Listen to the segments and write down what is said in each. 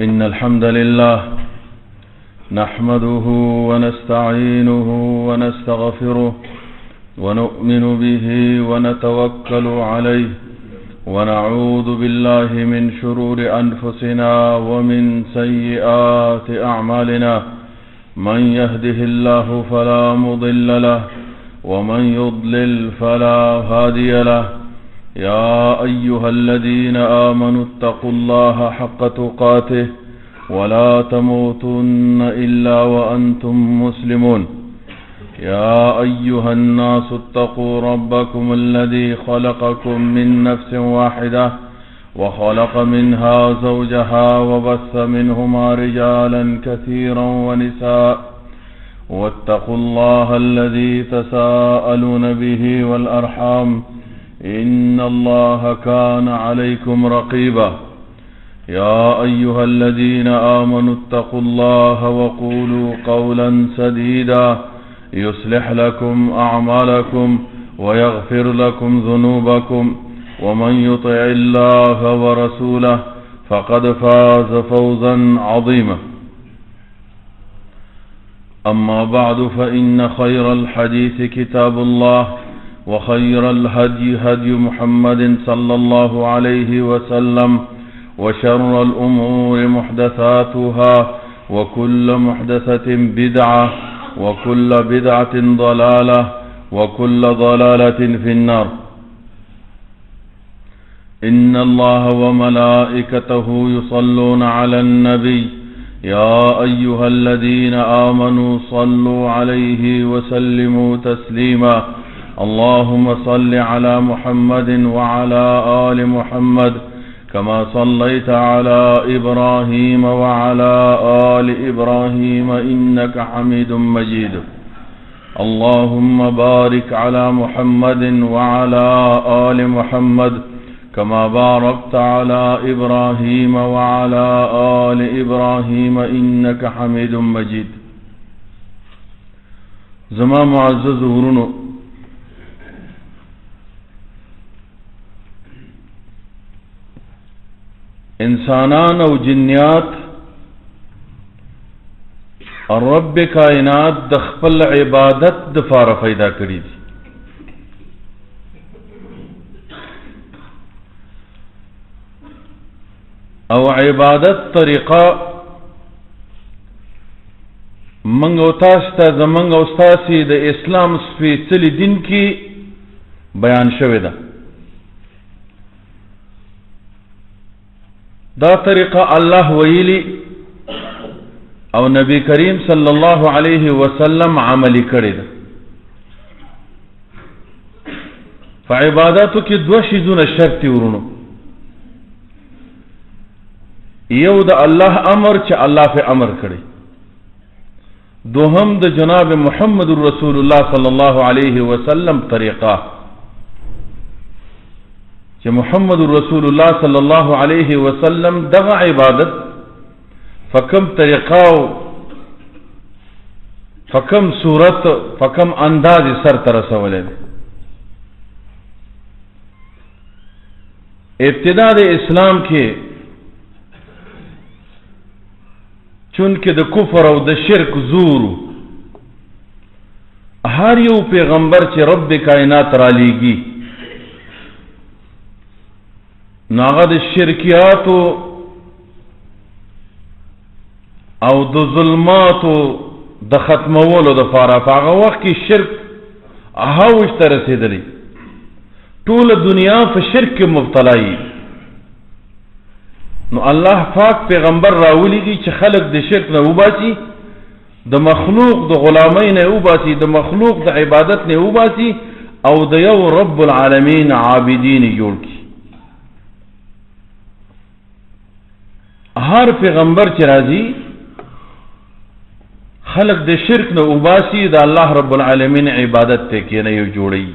إن الحمد لله نحمده ونستعينه ونستغفره ونؤمن به ونتوكل عليه ونعوذ بالله من شرور أنفسنا ومن سيئات أعمالنا من يهده الله فلا مضل له ومن يضلل فلا هادي له يا أيها الذين آمنوا اتقوا الله حق تقاته ولا تموتن إلا وأنتم مسلمون يا أيها الناس اتقوا ربكم الذي خلقكم من نفس واحدة وخلق منها زوجها وبث منهما رجالا كثيرا ونساء واتقوا الله الذي تساءلون به والأرحام إن الله كان عليكم رقيبا يا أيها الذين آمنوا اتقوا الله وقولوا قولا سديدا يصلح لكم أعمالكم ويغفر لكم ذنوبكم ومن يطع الله ورسوله فقد فاز فوزا عظيما أما بعد فإن خير الحديث كتاب الله وخير الهدي هدي محمد صلى الله عليه وسلم وشر الأمور محدثاتها وكل محدثة بدعة وكل بدعة ضلالة وكل ضلالة في النار إن الله وملائكته يصلون على النبي يا أيها الذين آمنوا صلوا عليه وسلموا تسليما اللهم صل على محمد وعلى آل محمد كما صليت على إبراهيم وعلى آل إبراهيم إنك حميد مجيد اللهم بارك على محمد وعلى آل محمد كما باركت على إبراهيم وعلى آل إبراهيم إنك حميد مجيد زما معزز ورونو انسانان او جنیات رب کائنات د خپل عبادت د فار پیدا کړی دي او عبادت طریقه منګ او تاسو ته زمنګ او تاسو د اسلام سپېڅلي دین کې بیان شوی ده دا طریقه الله ویلی او نبی کریم صلی الله علیه وسلم عملی کړی ده فعباداتو کې دوه شیزونه شرط ورونو یو د الله امر چې الله په امر کړی دوهم د جناب محمد رسول الله صلی الله علیه وسلم طریقه چې محمد رسول الله صلی الله علیه وسلم دغه عبادت فکم طریقه فکم صورت فکم انداز سر تر رسولې ابتدا د اسلام کې چونکه د کفر او د شرک زور هر یو پیغمبر چې رب کائنات را لیږي ناغه د شرکیاتو او د ظلماتو د ختمولو د فاره هغه وخت کې شرک هاوش ته رسیدلی ټول دنیا په شرک مبتلا وي نو الله پاک پیغمبر راولېږي چې خلق د شرک نه وباسي د مخلوق د غلامۍ نه وباسي د مخلوق د عبادت نه وباسي او د یو رب العالمین عابدین جوړ کړي هر پیغمبر چې راځي خلق د شرک نه وباسي د الله رب العالمین عبادت ته کې نه یو جوړي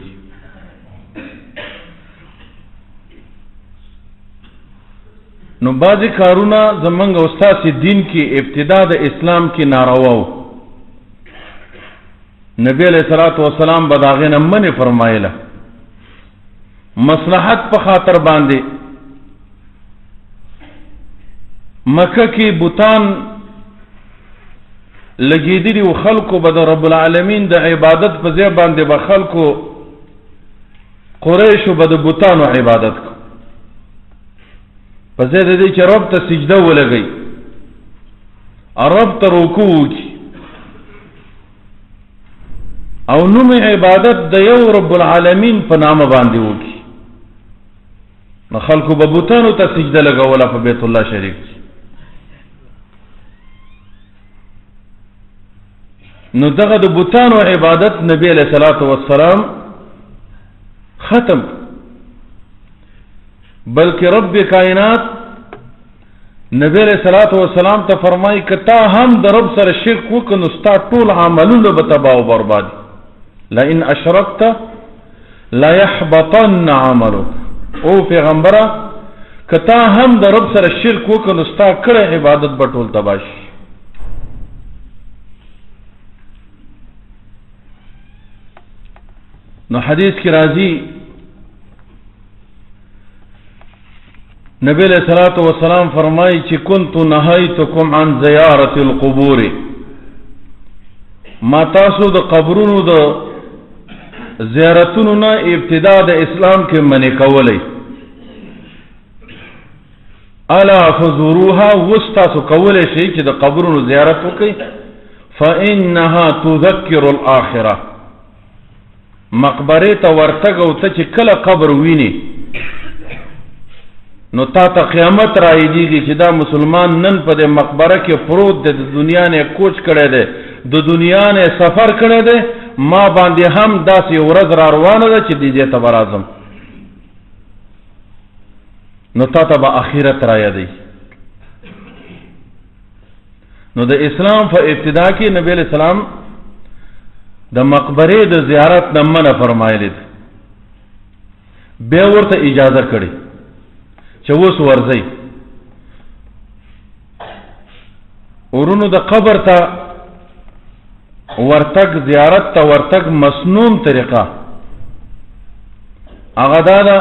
نو بعضی کارونه زمنګ استاد دین کې ابتدا د اسلام کې ناروا نبی علیہ الصلوۃ والسلام بداغه نه منه فرمایله مصلحت په خاطر باندې مکه کې بوتان لګیدلی او خلکو به د رب العالمین د عبادت په ځای باندې به خلکو قریشو به د بوتانو عبادت کو په ځای د دې چې رب ته سجده ولګي رب ته رکوع وکړي او نوم عبادت د یو رب العالمین په نامه باندې وکړي نو خلکو به بوتانو ته سجده لګوله په بیت الله شریف کې نو دغه د بوتانو عبادت نبی علیہ الصلوۃ والسلام ختم بلکې رب کائنات نبی علیہ الصلوۃ والسلام ته فرمایي کتا هم د رب سره شرک وکړو ستا ټول عملونه به تباہ او برباد لئن اشرکت لا يحبطن عملك او پیغمبره کتا هم د رب سره شرک وکړو ستا کړه عبادت به ټول تباہ شي نو حدیث کی راضی نبی علیہ الصلوۃ والسلام فرمائی چې كنت نهیتکم عن زیارت القبور ما تاسو د قبرونو د زیارتونو نه ابتدا د اسلام کې منع کولای الا فزوروها واستاسو کولای شي چې د قبرونو زیارت وکړي فانها تذکر الاخره مقبره ته ورتګ او ته چې کله قبر ویني نو تا ته قیامت راځي چې دا مسلمان نن په دې مقبره کې پروت دی د دنیا نه کوچ کړی دی د دنیا نه سفر کړی دی ما باندې هم داسې ورځ را روانه ده چې دې ته به راځم نو تا ته به آخرت را یادوي نو د اسلام په ابتدا کې نبی علیہ السلام د مقبره د زیارت نه منع فرمایلی بیا ورته اجازه کړي چې اوس ورځي ورونو د قبر ته ورتګ زیارت ته ورتګ مسنون طریقه هغه دا ده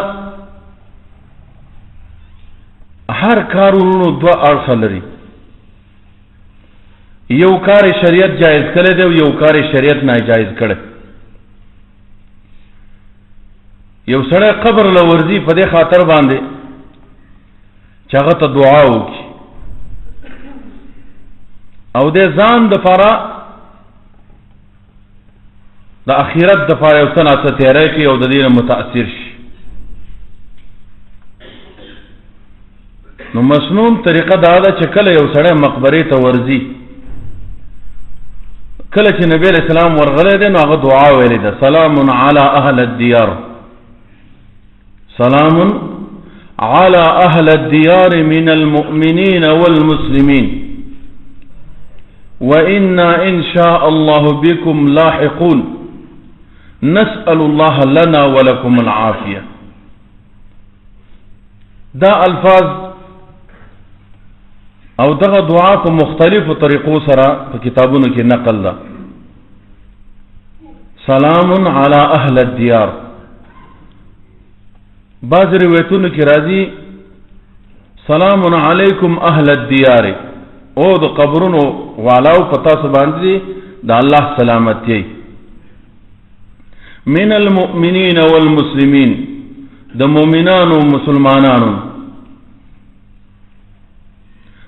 هر کار ورونو دوه اړخ لري یو کار شریعت جائز کړی دی او یو کار شریعت ناجائز کړی یو سړی قبر لورځي په دې خاطر باندې چې هغه ته دعا وکړي او د ځان دپاره د اخرت دپاره یو څه ناڅه تیاری کړي او د دې نه متاثر شي نو مسنون طریقه دا ده چې کله یو سړی مقبرې ته ورځي کله چې نبی علیہ السلام ورغلی دی نو هغه دعا ویلې ده سلام علی اهل الدیار سلام علی اهل الدیار من المؤمنین والمسلمین وإنا إن شاء الله بكم لاحقون نسأل الله لنا ولكم العافية دا الفاظ او دغه دعا په مختلفو طریقو سره په کتابونو کې نقل ده سلام علی اهل الدیار بعض روایتونو کې راځي سلام علیکم اهل الدیار او د قبرونو والاو پتا سو باندې د الله سلامتی من المؤمنین والمسلمین د مؤمنانو مسلمانانو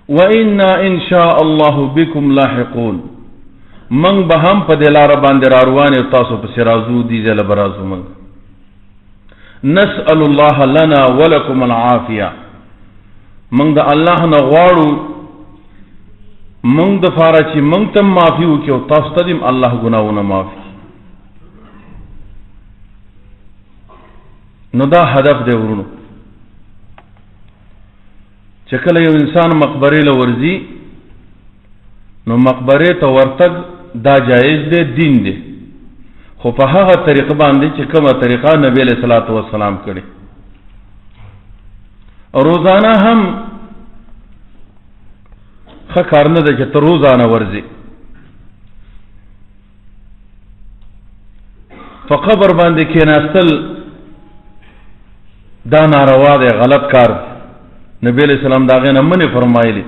وإنا إن شاء الله بكم لاحقون من بهم په دلار باندې روان او تاسو په سرازو دي زل برازو من نسأل الله لنا ولكم العافية من د الله نه غواړو من د فارچی من تم معافي وکي او تاسو ته دې الله ګناونه معافي نو دا هدف دی ورونو چې کله یو انسان مقبره له ورځي نو مقبره ته ورتګ دا جایز دی دین دی خو په هغه طریقه باندې چې کومه طریقه نبی علیہ الصلوۃ والسلام کړي روزانه هم خکار نه ده چې ته روزانه ورځي په قبر باندې کېناستل دا ناروا دی غلط کار نبی علیہ السلام دا غنه منی فرمایلی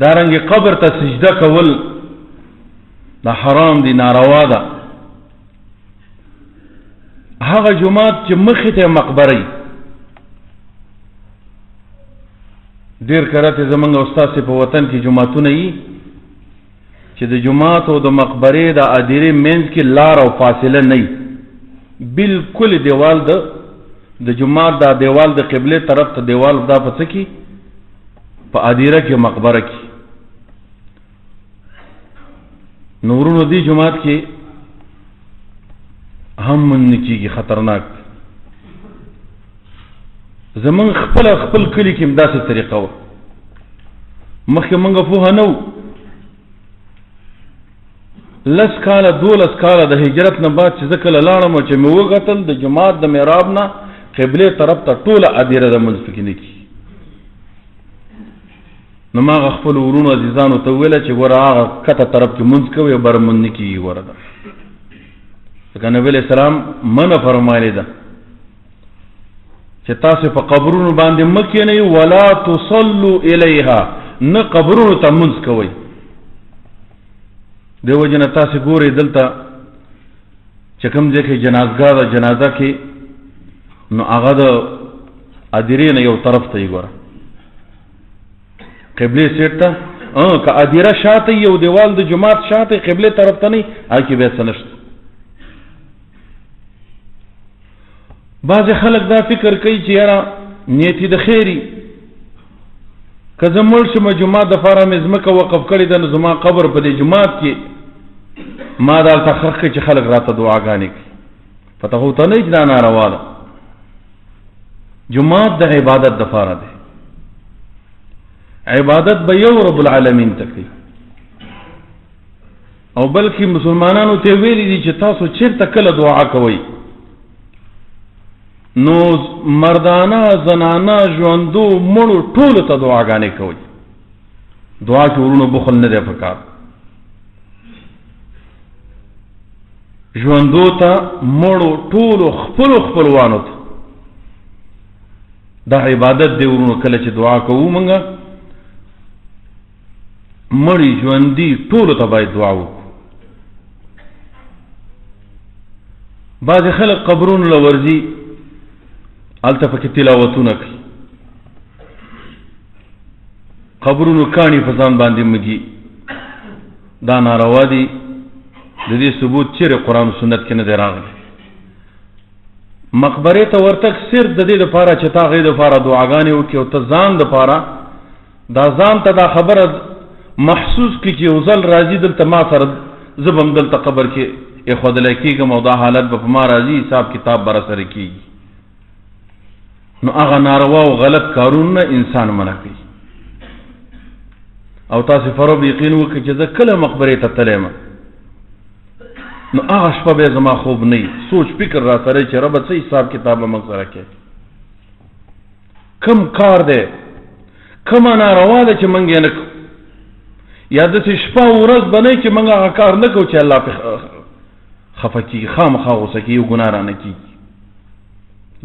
دارنګ قبر ته سجده کول دا حرام دي، ناروا ده. هغه جماعت چې مخې ته مقبره ډیر کرته زمونږ استاد په وطن کې جماعتونه یي چې د جماعت او د مقبره د ادیره منځ کې لار او فاصله نه وي، بالکل دیوال د جماعت دا دیوال د قبله طرف ته دیوال دا پڅ کی په ادیره کې مقبره کې نورونو دی جماعت کې هم من کېږي، خطرناک. زمون خپل کلی کې همداسې طریقه وه. مخکې مونږ پوهه نه وو، 10 کاله 12 کاله د هجرت نه بعد چې زه کله لاړم او چې مې وکتل د جماعت د محراب نه قبله طرف ته ټوله ادیره د منځ پکې نه کېږي. نو ما خپل ورونو عزیزانو ته وویله چې ګوره هغه کته طرف کې منځ کوئ او بر منځ نه کېږي. ګوره ده ځکه نبي علیه السلام منع فرمایلې ده چې تاسو په قبرونو باندې مه کښېنئ ولا تصلوا الیها، نه قبرونو ته منځ کوئ. دیو جن تاسو ګورئ دلته چې کوم ځای کې جنازګاه ده، جنازه کې نو هغه د ادیرې نه یو طرف ته یې ګوره قبله سیټ ته که ادیره شاته یو دیوال د جماعت شاته قبله طرف ته نه هغه کې بیا څه نشته. بعضې خلک دا فکر کوي چې یاره نیتي د خیري که زه مړ شم جماعت دپاره مې ځمکه وقف کړې ده نو زما قبر په دې جماعت کې ما دلته ښخ کړي چې خلک راته دعاګانې کوي. پته خو ته نه چې دا ناروا ده. جماعت د عبادت دپاره دی، عبادت به یو رب العالمین ته کوي. او بلکې مسلمانانو ته ویلي دي چې تاسو چېرته کله دعا کوئ نو مردانه زنانه ژوندو مړو ټولو ته دعاګانې کوئ. دعا کې ورونو بخل نه دی پکار. ژوندو ته مړو ټولو خپلوانو ته دا عبادت دی ورونو. کله چې دعا کوو مونږه مړی ژوندي ټولو ته باید دعا وکړو. بعضې خلک قبرونو له ورځي هلته پکې تلاوتونه کوي، قبرونو کاڼي په ځان باندې مږي. دا ناروا دي. د دې ثبوت چیرې قرآن و سنت کې نه دی راغلی. مقبرې ته ورتګ صرف د دې دپاره چې تا هغې دپاره دعاګانې وکړي او ته ځان دپاره دا ځان ته دا خبره محسوس کړي چې یو ځل راځي دلته ما سره زه به هم دلته قبر کې ایښودلی کېږم او دا حالت به په ما راځي، حساب کتاب به راسره کېږي. نو هغه ناروا او غلط کارونه انسان منع کوي. او تاسو فروب یقین وکړئ چې زه کله مقبرې ته تللی یم نو هغه شپه بیا زما خوب نه وي، سوچ فکر را سره چې ربه څه حساب کتاب به موږ سره کوي، کم کار دی، کومه ناروا ده چې موږ یې نه کوو. یا داسې شپه او ورځ به نه وي چې موږ هغه کار نه کوو چې الله پرې خفه کېږي، خامخا غوسه کېږي او ګناه رانه کېږي.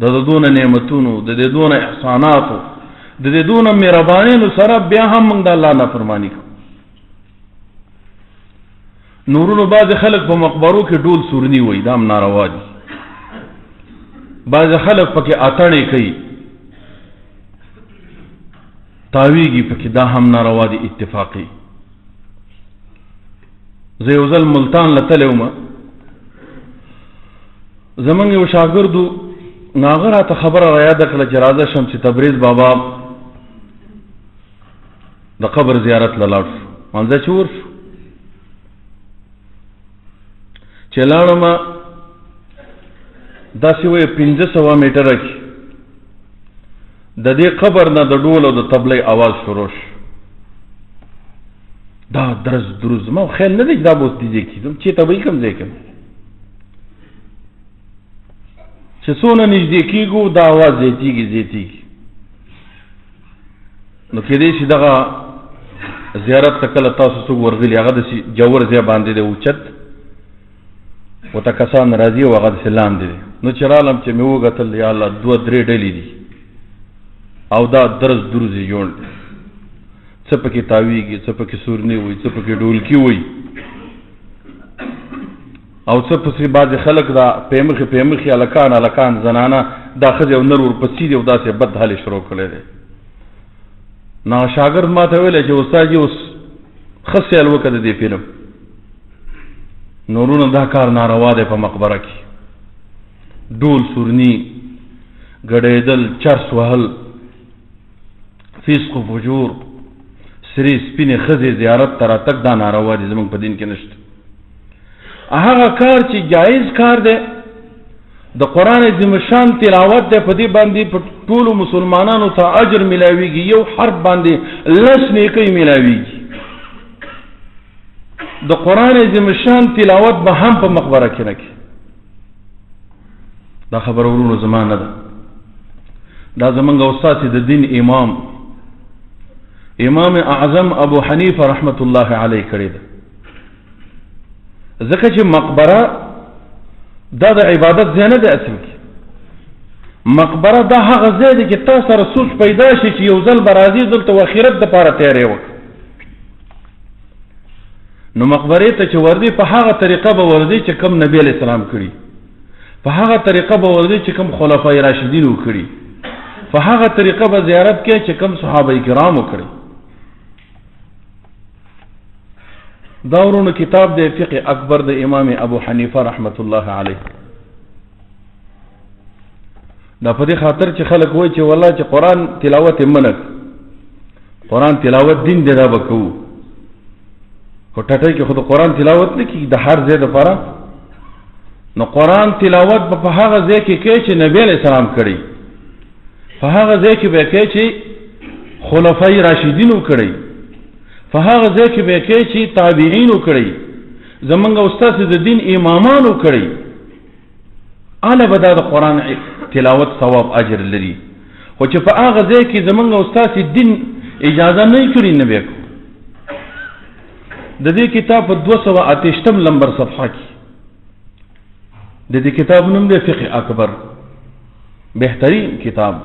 د دونه نعمتونو، د دې دونه احساناتو، د دې دونه مهربانیو سره بیا هم موږ د الله نافرماني کوو. نورونو بعضې خلک په مقبرو کې ډول سورني وایي، دا هم ناروا دي. بعضې خلک پکې اتڼې کوي، تاویږي پکې، دا هم ناروا دي اتفاقي. زه یو ځل ملتان له تللی وم، زمونږ یو شاګردو هغه راته خبره را یاده کړه چې راځه شم چې تبریز بابا د قبر زیارت له لاړ شو. مانځه چې ور شو چې لاړم داسې وایي 500 میټره کې د دې قبر نه د ډول او د طبلۍ اواز شروع شو. دا درز دروز ما خیال نه دی دا به اوس دې ځای کې ځم چې ته به یې کوم ځای کې چې څونه نږدې کېږو دا اواز زیاتېږي. نو کېدای شي دغه زیارت ته کله تاسو څوک ورغلي هغه داسې جوور ځای باندې دی اوچت ورته کسان راځي او هغه داسې لاندې دی. نو چې رالم چې مې وکتل یا الله 2-3 ډلې دي او دا درز دروز یې جوړ دی. څه څه پکې تاویږي، څه پکې سورنی وي، څه پکې ډولکی وي، او څه پسې بعضې خلک دا پیمخې هلکان زنانه دا ښځې او نر ورپسې دي او داسې بد حالې شروع کړی دی. نو شاګرد ما ته ویلی چې استاد جي اوس ښه سیل وکړه د دې فلم. نورونه دا کار ناروا دی په مقبره کې، ډول سورني ګډېدل، چرس وهل، فسق و فجور، سرې سپینې ښځې زیارت ته راتګ دا ناروا دي، زموږ په دین کې نشته. هغه کار چې جایز کار دی د قرآن عظیم شان تلاوت دی، په دې باندې په ټولو مسلمانانو ته اجر ملاویږي، یو حرف باندې 10 نیکۍ ملاویږي. د قرآن عظیم شان تلاوت به هم په مقبره کې نه کې. دا خبر ورونو زما نه ده، دا زمونږ استاد د دین امام اعظم ابو حنیفه رحمت الله علیه کړی ده. ځکه چې مقبره دا د عبادت ځای نه دی، اصل کې مقبره دا هغه ځای دی چې تا سره سوچ پیدا شي چې یو ځل به راځي دلته و آخرت دپاره تیاری وکړه. نو مقبرې ته چې ورځي په هغه طریقه به ورځي چې کوم نبی علیه السلام کړي، په هغه طریقه به ورځي چې کوم خلفای راشدین وکړي، په هغه طریقه به زیارت کې چې کوم صحابه کرام وکړي. دا ورونو کتاب د فقه اکبر د امام ابو حنیفه رحمت الله علیه. دا په دې خاطر چې خلک وایي چې والله چې قرآن تلاوت یې منع، قرآن تلاوت دین دی دا به کوو، خو ټټۍ کې خو د قرآن تلاوت نه کېږي د هر ځای دپاره. نو قرآن تلاوت به په هغه ځای کې کوي چې نبی علیه السلام کړی، په هغه ځای کې به کوي چې خلفای راشدینو کړی، په هغه ځای کې به کوي چې تابعینو کړی، زمونږ استاد د دین امامانو کړی. اله به دا د قرآن تلاوت ثواب اجر لري. خو چې په هغه ځای کې زمونږ استاد دین اجازه نه کړی نه به کو. د دې کتاب په 228 نمبر صفحه کې د دې کتاب نوم دی فقه اکبر، بهترین کتاب.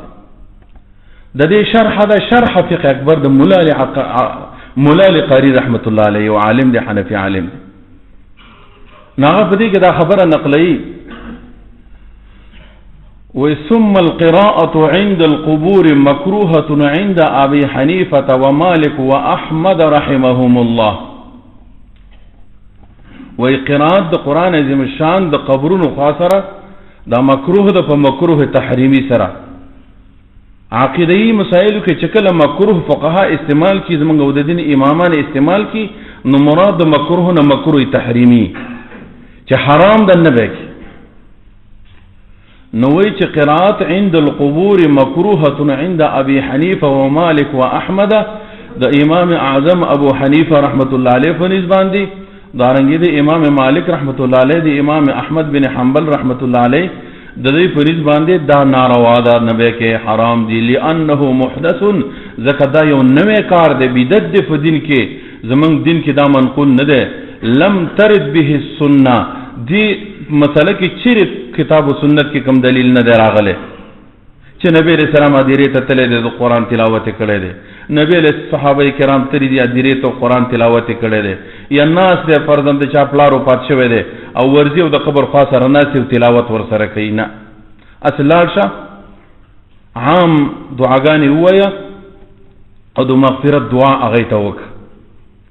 د دې شرح دا شرح فقه اکبر د مولا علی قاری رحمت الله علیه، عالم دی، حنفی عالم دی. ناغه په دې کې دا خبره نقلئی ثم القراءة عند القبور مكروهة عند أبي حنيفة ومالك وأحمد رحمهم الله. وقراءة د قرآن عظیم الشان د قبرونو خاصره دا مکروه ده په مکروه تحریمی سره. عقیدی مسائلو کې چې کله مکروه فقها استعمال کی، زمونږ د دین امامان استعمال کی، نو مراد د مکروه نه مکروه تحریمی چې حرام ده نه وي. نو وی چې قراءت عند القبور مکروهه عند ابي حنیفه ومالك واحمد د امام اعظم ابو حنیفه رحمت الله علیه په نسبت باندې، دارنګه د امام مالک رحمت الله علیه، د امام احمد بن حنبل رحمت الله علیه د دې په نسبت باندې دا ناروا ده، نبی کې حرام دي، لانه محدث، ځکه دا یو نوې کار دی، بدعت دی په دین کې، زمونږ دین کې دا منقول نه ده. لم ترد به السنه، دی مسله کې چیرې کتاب او سنت کې کوم دلیل نه دی راغلی چې نبی رسول الله ادیره ته تللی دی د قرآن تلاوت کړی دی، نبی له صحابه کرام تری دی ادیره ته قرآن تلاوت کړی دی، یا ناس دی فرضاً د چا پلارو پات شوی دی او ورځي او د قبر خوا سره ناس او تلاوت ور سره کوي. نه، اصل شه عام دعاګانې ووایه او د مغفرت دعا هغې ته وکړه،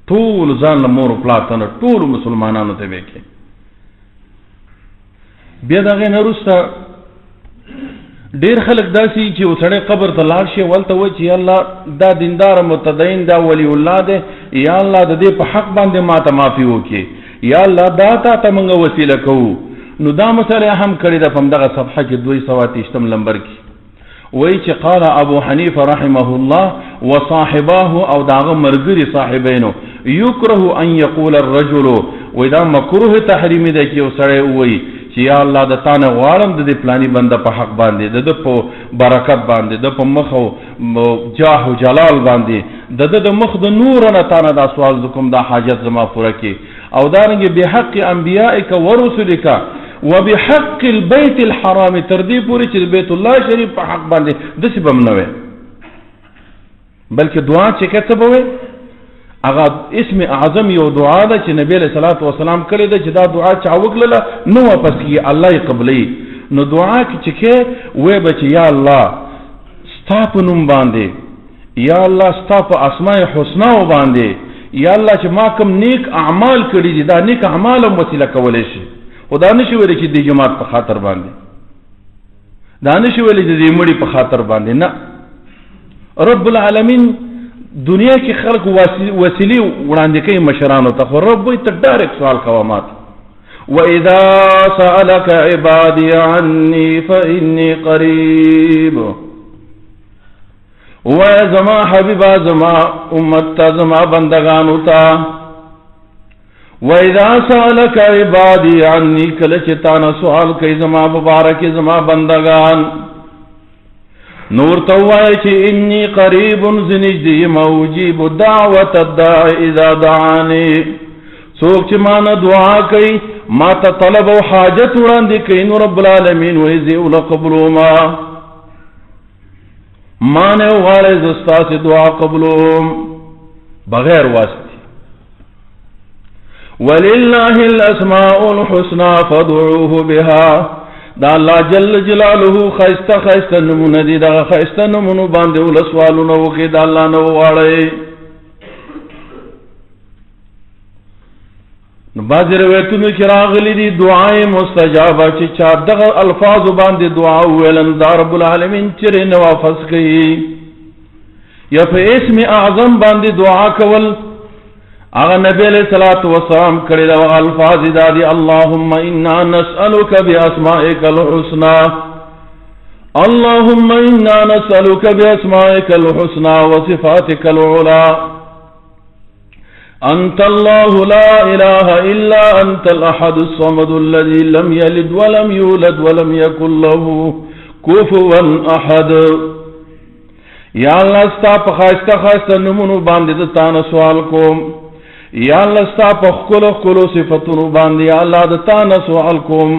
ټول ځان له مور و پلار ته نه، ټولو مسلمانانو ته به کې. بیا د هغې نه وروسته ډېر خلک داسې چې یو سړی قبر ته لاړ شي ولته وایي چې یا الله دا دیندار متدین دا ولی الله دی، یا الله د دې په حق باندې ما ته معافي وکړي، یا الله دا تا ته موږ وسیله کوو. نو دا مسله هم کړې ده په همدغه صفحه کې 228 نمبر کې وایي چې قال ابو حنیفه رحمه الله وصاحباه او داغه مرګري صاحبینو یکره ان یقول الرجل، وایي دا مکروه تحریمي ده چې یو سړی وایي چې یا الله د تانه غواړم د دې پلاني بنده په حق باندې، د په برکت باندې، د په مخ او جاه او جلال باندې، د مخ د نور نه تانه دا سوال کوم، دا حاجت زما پوره کړي، او دارنګه بحق انبیائک ورسلک وبحق البيت الحرام، تر دې پورې چې بیت الله شریف په حق باندې داسې به هم نه وي، بلکې دعا چې کته به وي هغه اسم اعظم یو دعا ده چې نبی علیہ الصلوۃ والسلام کړی ده چې دا دعا چا وکړه نو واپس کی الله یې قبلې. نو دعا کې چې کې وې بچ یا الله ستا په نوم باندې، یا الله ستا په اسماء الحسنا باندې، یا الله چې ما کوم نیک اعمال کړی دي دا نیک اعمال هم وسیله کولای شي. خدا نشي ویل چې د جماعت په خاطر باندې، دا نشي ویل چې د مړي په خاطر باندې، نه. رب العالمین دنیا کې خلق وسیله وړاندې کوي مشرانو ته، خو رب وي ته ډایرکټ سوال کوه ماته. وَإِذَا سَأَلَكَ عِبَادِي عَنِّي فَإِنِّي قَرِيبٌ. وَزَمَا حَبِيبا زَمَا أُمَّتَ زَمَا بندگانو تا. وَإِذَا سَأَلَكَ عِبَادِي عَنِّي کله چې تانا سوال کوي زما مبارک زما بندگان، نور توای چې انی قریب زنجدی موجب دعوت الداع اذا دعانی. څوک چې مانه دعا کوي ما ته طلب او حاجت وړاندې کوي نو رب العالمین وایي زه ولقبلوما ما نه غواړي زستا چې دعا قبلوم بغیر واسطه. ولله الاسماء الحسنى فادعوه بها. دا الله جل جلاله خیسته خیسته نمونه دي، دا خیسته نمونه باندې ول سوالونه وکي دا الله نه واړی. نو بعض روایتونو کې راغلي دي دعای مستجابه چې چا دغه الفاظ باندې دعا ویل دا رب العالمین چیرې نه واپس کوي. یا په اسم اعظم باندې دعا کول اغه نبی علیہ الصلوۃ والسلام کړي دا الفاظ دادي اللهم انا نسألك باسمائك الحسنى، اللهم انا نسألك باسمائك الحسنى وصفاتك العلى، انت الله لا اله الا انت الاحد الصمد الذي لم يلد ولم يولد ولم يكن له كفوا احد. یا الله ستا په خاصه نمونه باندې تا نه سوال کوم، یا الله ستا په خلو صفاتونو باندې یا الله د تا نه سوال کوم.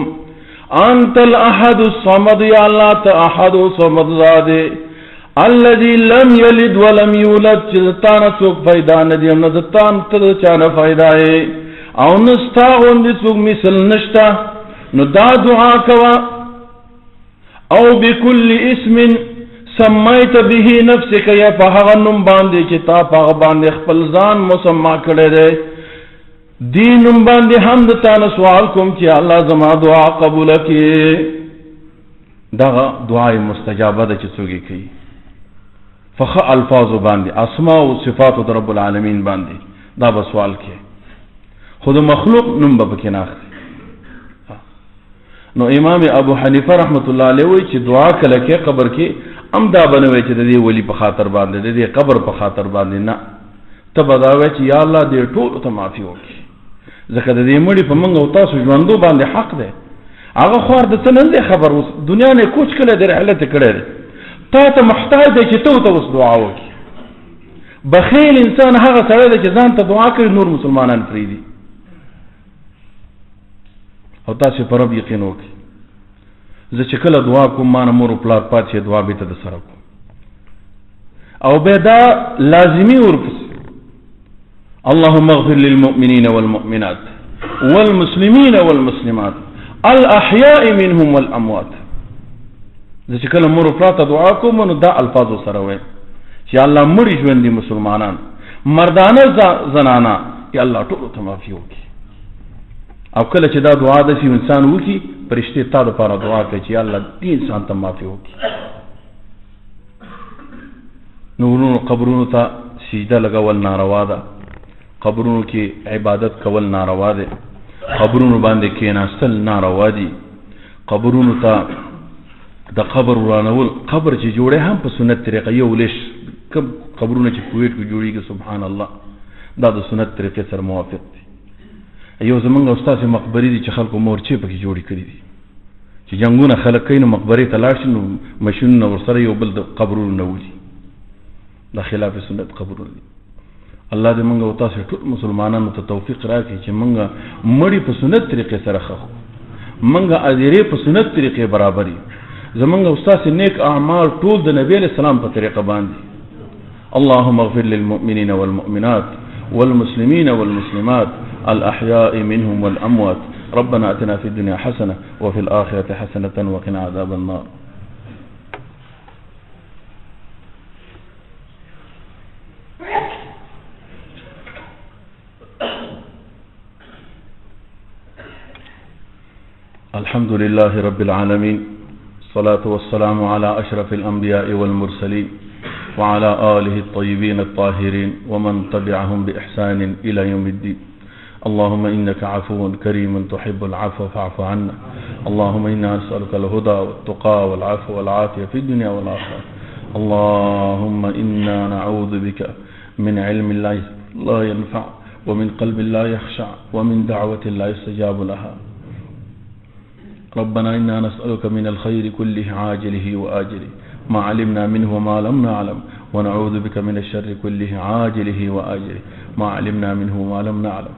انت الاحد الصمد، یا الله ته احد الصمد ذاته الذي لم يلد ولم يولد، چې تا نه څوک پیدا نه دی نه د تا نه چا نه پیدا یې او نستا غوندې څوک مثل نشته. نو دا دعا کوا او بكل اسم سمیت به نفسک، یا په هغه نوم باندې چې تا په هغه باندې خپل ځان مسما کړی دی دې نوم باندې هم د تا نه سوال کوم چې الله زما دعا قبول کړي. دغه دعای مستجابه ده چې څوک یې کوي فخ الفاظ باندې اسماء او صفات د رب العالمین باندې دا به سوال کوي، خود مخلوق نوم به پکې نه اخلي. نو امام ابو حنیفه رحمت الله علیه وی چې دعا کله کې قبر کې ام دا بنوي چې د دې ولی په خاطر باندې د دې قبر په خاطر باندې نه، ته به دا وی چې یا الله دې ټول ته معافي وکړي ځکه د دې مړي په منګ او تاسو ژوندو باندې حق ده. هغه خور د څه نه خبر اوس دنیا نه کوچ کله د رحلت کړي تا ته محتاج دی چې ته اوس دعا وکړي. بخیل انسان هغه سره دی چې ځان ته دعا کوي نور مسلمانان پریدي. او تاسو پر رب یقین وکړئ زه چې کله دعا کوم ما نه مور او پلار پاتې دعا به ته د سره کوم او به دا لازمي ورپسې اللهم اغفر للمؤمنين والمؤمنات والمسلمين والمسلمات الاحياء منهم والاموات. زه چې کله مور او پلار ته دعا کوم نو دا الفاظ سره وایم چې الله مړي ژوندي مسلمانان مردانه زنانا یا الله ټول ته معافي وکړي. او کله چې دا دعا د انسان وکي فرشتي تا لپاره دعا کوي چې الله دې انسان ته معافي وکړي. نورونو قبرونو ته سجده لګول ناروا ده، قبرونو کې عبادت کول ناروا ده، قبرونو باندې کېناستل ناروا دي، قبرونو ته د قبر ورانول قبر چې جوړه هم په سنت طریقه یو لش کم قبرونه چې کویت کې جوړیږي سبحان الله دا د سنت طریقې سره موافق دي. یو زمونږ استاد مقبري دي چې خلکو مورچې پکې جوړې کړې دي چې جنگونه خلک کین مقبره ته لاړ شي نو ماشینونه ورسره یو بل د قبرونو نه ولي دا خلاف سنت قبرونه دي. الله دې موږ او تاسو ټول مسلمانانو ته توفیق راکړي چې موږ مړی په سنت طریقې سره خو موږ اذیره په سنت طریقې برابرۍ زمونږ استاد نیک اعمال ټول د نبی علیہ السلام په طریقه باندې. اللهم اغفر للمؤمنین والمؤمنات والمسلمين والمسلمات الأحياء منهم والأموات. ربنا أتنا في الدنيا حسنة وفي الآخرة حسنة وقنا عذاب النار. الحمد لله رب العالمين، الصلاة والسلام على أشرف الأنبياء والمرسلين وعلى آله الطيبين الطاهرين ومن تبعهم بإحسان إلى يوم الدين. اللهم إنك عفو كريم تحب العفو فاعف عنا. اللهم إنا نسألك الهدى والتقى والعفو والعافية في الدنيا والآخرة. اللهم إنا نعوذ بك من علم لا ينفع ومن قلب لا يخشع ومن دعوة لا يستجاب لها. ربنا إنا نسألك من الخير كله عاجله وآجله ما علمنا منه وما لم نعلم، ونعوذ بك من الشر كله عاجله وآجله ما علمنا منه وما لم نعلم.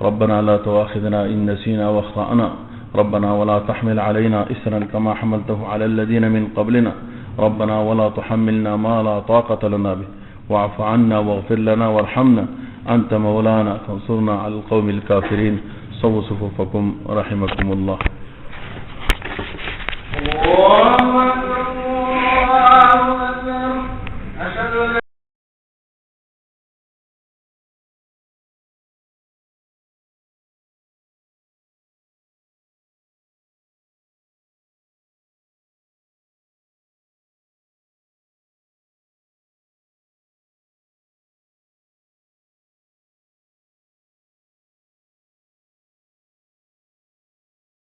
ربنا لا تؤاخذنا إن نسينا واخطأنا. ربنا ولا تحمل علينا إسرا كما حملته على الذين من قبلنا. ربنا ولا تحملنا ما لا طاقة لنا به واعف عنا واغفر لنا وارحمنا أنت مولانا فانصرنا على القوم الكافرين. صووا صفوفكم رحمكم الله.